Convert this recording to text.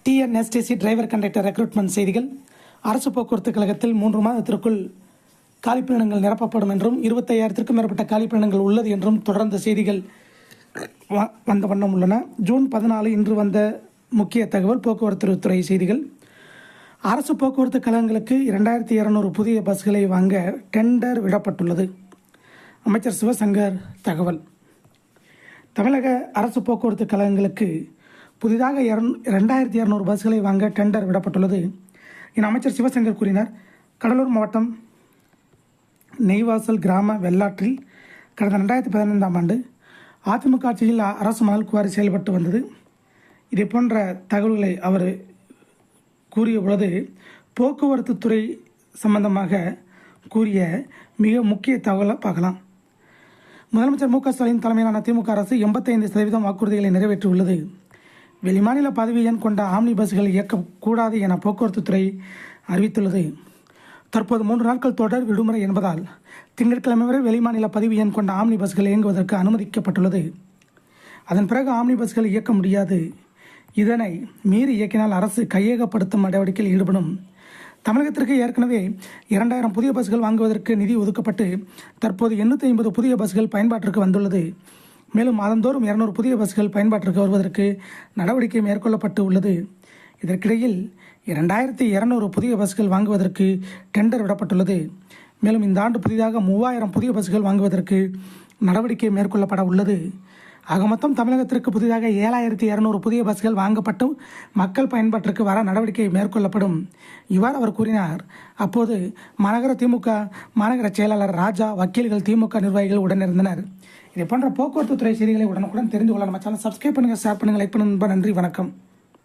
TNSTC driver conductor recruitment செய்திகள். அரசு போக்குவரத்து கழகத்தில் 3 மாதத்திற்குள் காலிப்பணியிடங்கள் நிரப்பப்படும் என்றும் 25,000க்கும் மேற்பட்ட காலிப்பணியிடங்கள் உள்ளது என்றும் தொடர்ந்த செய்திகள் வந்த வண்ணம் உள்ளன. ஜூன் 14 இன்று வந்த முக்கிய தகவல் போக்குவரத்து துறை செய்திகள். அரசு போக்குவரத்து கழகங்களுக்கு 2200 புதிய பஸ்களை வாங்க டெண்டர் விடப்பட்டுள்ளது. அமைச்சர் சிவசங்கர் தகவல். தமிழக அரசு போக்குவரத்து கழகங்களுக்கு புதிதாக 2200 பஸ்களை வாங்க டெண்டர் விடப்பட்டுள்ளது என அமைச்சர் சிவசங்கர் கூறினார். கடலூர் மாவட்டம் நெய்வாசல் கிராம வெள்ளாற்றில் கடந்த 2015ஆம் ஆண்டு அதிமுக ஆட்சியில் அரசு மணல் குவாரி செயல்பட்டு வந்தது. இதே போன்ற தகவல்களை அவர் கூறிய பொழுது போக்குவரத்து துறை சம்பந்தமாக கூறிய மிக முக்கிய தகவலை பார்க்கலாம். முதலமைச்சர் மு க ஸ்டாலின் தலைமையிலான திமுக அரசு 85% வாக்குறுதிகளை நிறைவேற்றியுள்ளது. வெளிமாநில பதவி எண் கொண்ட ஆம்னி பஸ்கள் இயக்கக்கூடாது என போக்குவரத்து துறை அறிவித்துள்ளது. தற்போது 3 நாட்கள் தொடர் விடுமுறை என்பதால் திங்கட்கிழமை வரை வெளிமாநில பதிவு எண் கொண்ட ஆம்னி பஸ்கள் இயங்குவதற்கு அனுமதிக்கப்பட்டுள்ளது. அதன் பிறகு ஆம்னி பஸ்கள் இயக்க முடியாது. இதனை மீறி இயக்கினால் அரசு கையகப்படுத்தும் நடவடிக்கையில் ஈடுபடும். தமிழகத்திற்கு ஏற்கனவே 2000 புதிய பஸ்கள் வாங்குவதற்கு நிதி ஒதுக்கப்பட்டு தற்போது 850 புதிய பஸ்கள் பயன்பாட்டிற்கு வந்துள்ளது. மேலும் மாதந்தோறும் 200 புதிய பஸ்கள் பயன்பாட்டிற்கு வருவதற்கு நடவடிக்கை மேற்கொள்ளப்பட்டு உள்ளது. இதற்கிடையில் 2200 புதிய பஸ்கள் வாங்குவதற்கு டெண்டர் விடப்பட்டுள்ளது. மேலும் இந்த ஆண்டு புதிதாக 3000 புதிய பஸ்கள் வாங்குவதற்கு நடவடிக்கை மேற்கொள்ளப்பட உள்ளது. ஆக மொத்தம் தமிழகத்திற்கு புதிதாக 7200 புதிய பஸ்கள் வாங்கப்பட்டு மக்கள் பயன்பாட்டிற்கு வர நடவடிக்கை மேற்கொள்ளப்படும். இவ்வாறு அவர் கூறினார். அப்போது மாநகர செயலாளர் ராஜா, வக்கீல்கள், திமுக நிர்வாகிகள் உடனிருந்தனர். இதே போன்ற போக்குவரத்து துறை செய்திகளை உடனுக்குடன் தெரிந்து கொள்ள நம்ம சேனல் சப்ஸ்கிரைப் பண்ணுங்கள், ஷேர் பண்ணுங்கள், லைக் பண்ணுங்கள். நன்றி, வணக்கம்.